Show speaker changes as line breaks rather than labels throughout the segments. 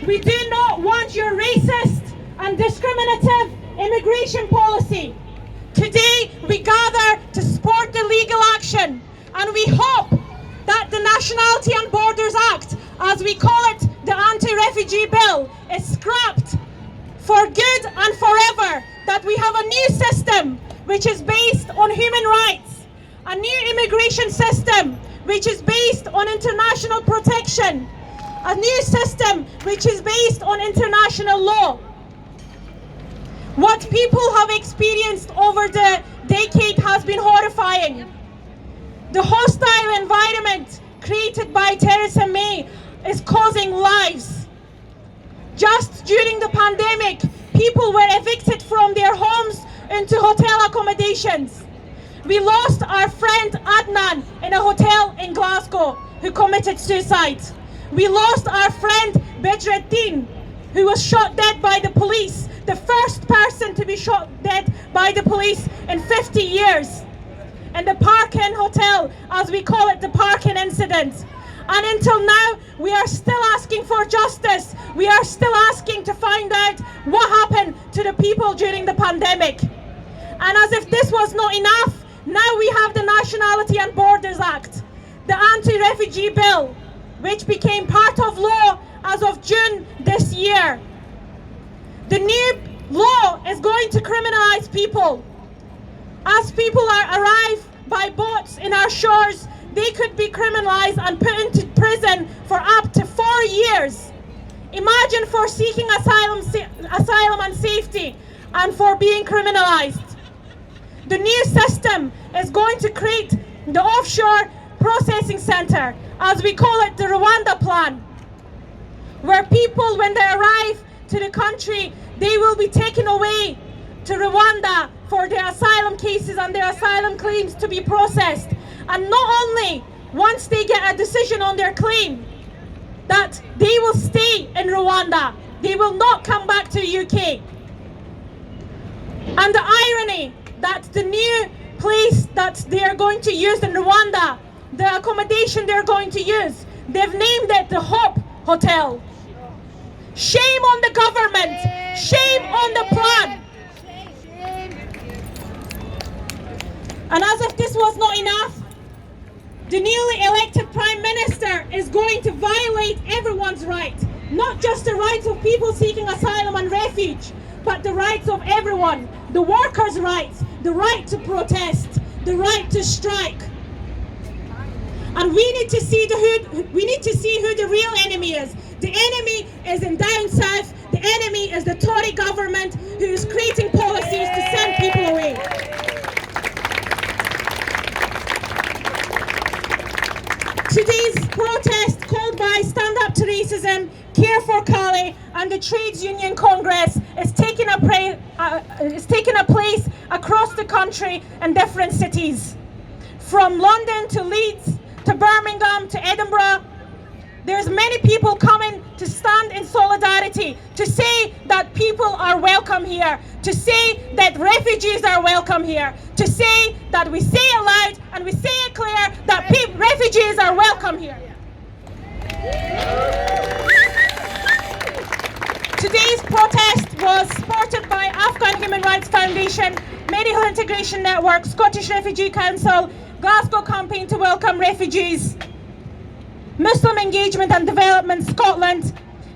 We do not want your racist and discriminative immigration policy. Today, we gather to support the legal action, and we hope that the Nationality and Borders Act, as we call it, the anti-refugee bill, is scrapped for good and forever, that we have a new system which is based on human rights, a new immigration system which is based on international protection, a new system which is based on international law. What people have experienced over the decade has been horrifying. The hostile environment created by Theresa May is causing lives. Just during the pandemic, people were evicted from their homes into hotel accommodations. We lost our friend Adnan in a hotel in Glasgow who committed suicide. We lost our friend Bedreddin, who was shot dead by the police, the first person to be shot dead by the police in 50 years. In the Park Inn Hotel, as we call it, the Park Inn incident. And until now, we are still asking for justice. We are still asking to find out what happened to the people during the pandemic. And as if this was not enough, now we have the Nationality and Borders Act, the anti-refugee bill, which became part of law as of June this year. The new law is going to criminalize people. As people arrive by boats in our shores, they could be criminalized and put into prison for up to 4 years. Imagine for seeking asylum and safety and for being criminalized. The new system is going to create the offshore processing center, as we call it, the Rwanda plan, where people, when they arrive to the country, they will be taken away to Rwanda for their asylum cases and their asylum claims to be processed. And not only once they get a decision on their claim, that they will stay in Rwanda, they will not come back to the UK. And the irony that the new place that they are going to use in Rwanda, the accommodation they're going to use, they've named it the Hope Hotel. Shame on the government, shame on the plan. And as if this was not enough, the newly elected Prime Minister is going to violate everyone's right, not just the rights of people seeking asylum and refuge, but the rights of everyone, the workers' rights, the right to protest, the right to strike. And we need to see who the real enemy is. The enemy is in down south. The enemy is the Tory government, who is creating policies to send people away. Today's protest, called by Stand Up to Racism, Care for Calais and the Trades Union Congress, is taking a place across the country in different cities. From London to Leeds to Birmingham to Edinburgh, there's many people coming to stand in solidarity, to say that people are welcome here, to say that refugees are welcome here, to say that we say it loud and we say it clear that refugees are welcome here. Today's protest was supported by Afghan Human Rights Foundation, Medical Integration Network, Scottish Refugee Council, Glasgow Campaign to Welcome Refugees, Muslim Engagement and Development Scotland,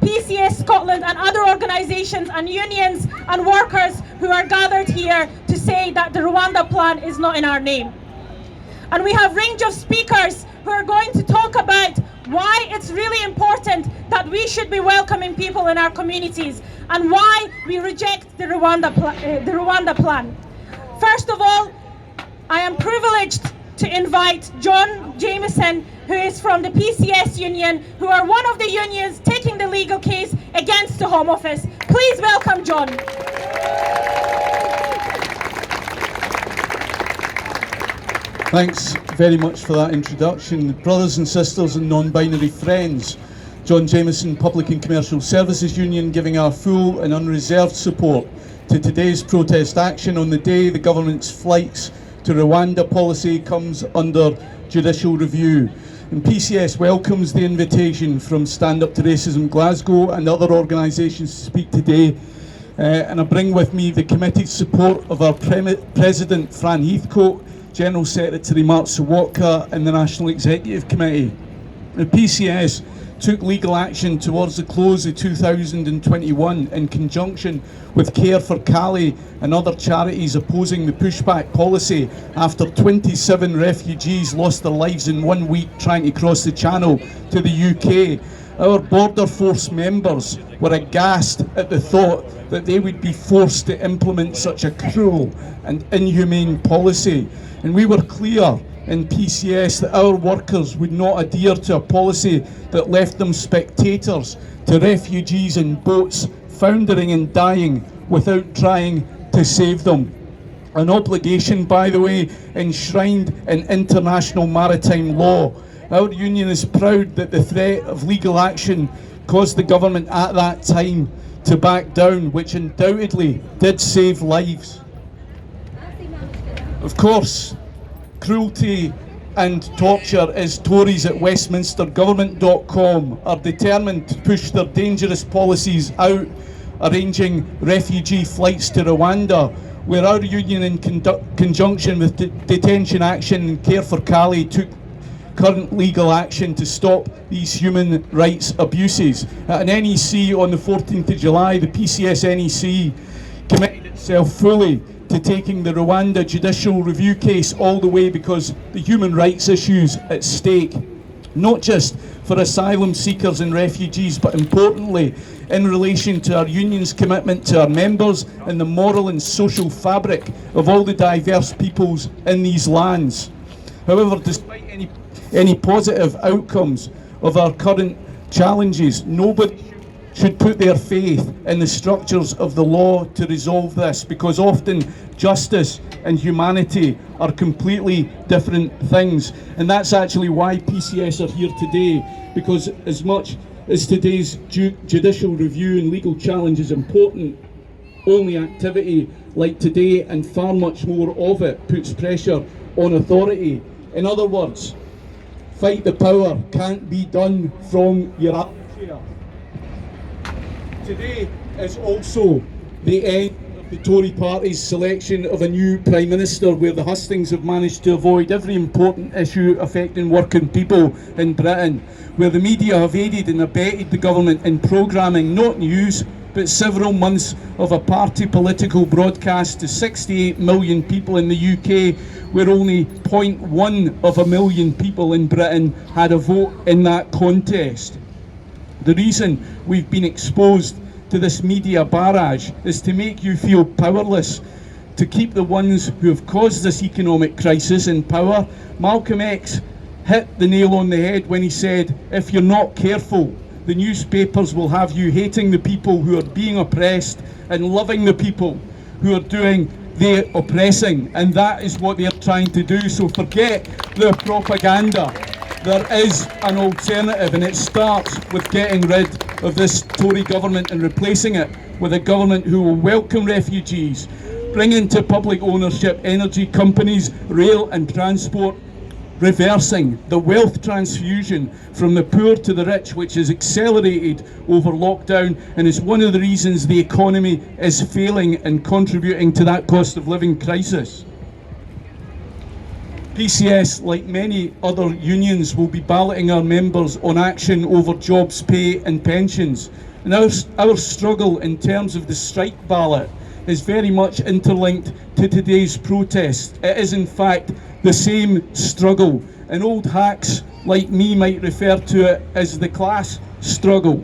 PCS Scotland, and other organisations and unions and workers who are gathered here to say that the Rwanda plan is not in our name. And we have a range of speakers who are going to talk about why it's really important that we should be welcoming people in our communities and why we reject the Rwanda plan. First of all, I am privileged to invite John Jameson, who is from the PCS union, who are one of the unions taking the legal case against the Home Office. Please welcome John.
Thanks very much for that introduction. Brothers and sisters and non-binary friends, John Jameson, Public and Commercial Services Union, giving our full and unreserved support to today's protest action on the day the government's flights to Rwanda policy comes under judicial review. And PCS welcomes the invitation from Stand Up to Racism Glasgow and other organisations to speak today. And I bring with me the committed support of our President Fran Heathcote, General Secretary Mark Sawatka and the National Executive Committee. The PCS took legal action towards the close of 2021 in conjunction with Care for Cali and other charities opposing the pushback policy after 27 refugees lost their lives in 1 week trying to cross the channel to the UK. Our border force members were aghast at the thought that they would be forced to implement such a cruel and inhumane policy. And we were clear in PCS that our workers would not adhere to a policy that left them spectators to refugees in boats foundering and dying without trying to save them. An obligation, by the way, enshrined in international maritime law. Our union is proud that the threat of legal action caused the government at that time to back down, which undoubtedly did save lives. Of course, cruelty and torture as Tories at westminstergovernment.com are determined to push their dangerous policies out, arranging refugee flights to Rwanda, where our union in conjunction with Detention Action and Care for Cali took current legal action to stop these human rights abuses. At an NEC on the 14th of July, the PCS NEC committed itself fully to taking the Rwanda judicial review case all the way because the human rights issues at stake, not just for asylum seekers and refugees, but importantly in relation to our union's commitment to our members and the moral and social fabric of all the diverse peoples in these lands. However, despite any positive outcomes of our current challenges, nobody should put their faith in the structures of the law to resolve this, because often justice and humanity are completely different things. And that's actually why PCS are here today, because as much as today's judicial review and legal challenge is important, only activity like today and far much more of it puts pressure on authority. In other words, fight the power can't be done from your armchair. Today is also the end of the Tory party's selection of a new Prime Minister, where the hustings have managed to avoid every important issue affecting working people in Britain, where the media have aided and abetted the government in programming not news but several months of a party political broadcast to 68 million people in the UK, where only 0.1 of a million people in Britain had a vote in that contest. The reason we've been exposed to this media barrage is to make you feel powerless, to keep the ones who have caused this economic crisis in power. Malcolm X hit the nail on the head when he said, if you're not careful, the newspapers will have you hating the people who are being oppressed and loving the people who are doing the oppressing. And that is what they're trying to do. So forget the propaganda. There is an alternative, and it starts with getting rid of this Tory government and replacing it with a government who will welcome refugees, bring into public ownership energy companies, rail and transport, reversing the wealth transfusion from the poor to the rich, which has accelerated over lockdown and is one of the reasons the economy is failing and contributing to that cost of living crisis. PCS, like many other unions, will be balloting our members on action over jobs, pay and pensions. And our struggle in terms of the strike ballot is very much interlinked to today's protest. It is in fact the same struggle, and old hacks like me might refer to it as the class struggle.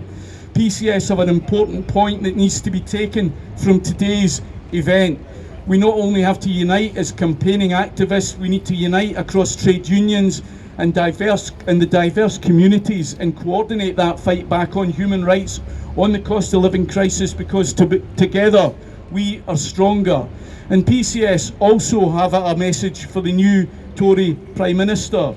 PCS have an important point that needs to be taken from today's event. We not only have to unite as campaigning activists, we need to unite across trade unions and the diverse communities and coordinate that fight back on human rights, on the cost of living crisis, because together we are stronger. And PCS also have a message for the new Tory Prime Minister: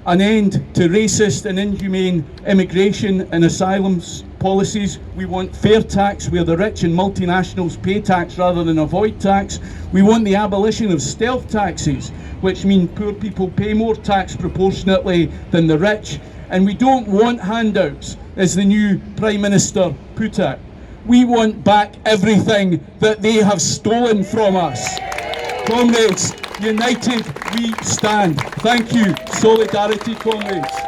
an end to racist and inhumane immigration and asylum policies. We want fair tax where the rich and multinationals pay tax rather than avoid tax. We want the abolition of stealth taxes, which mean poor people pay more tax proportionately than the rich. And we don't want handouts, as the new Prime Minister put it. We want back everything that they have stolen from us. Comrades, united we stand. Thank you. Solidarity, comrades.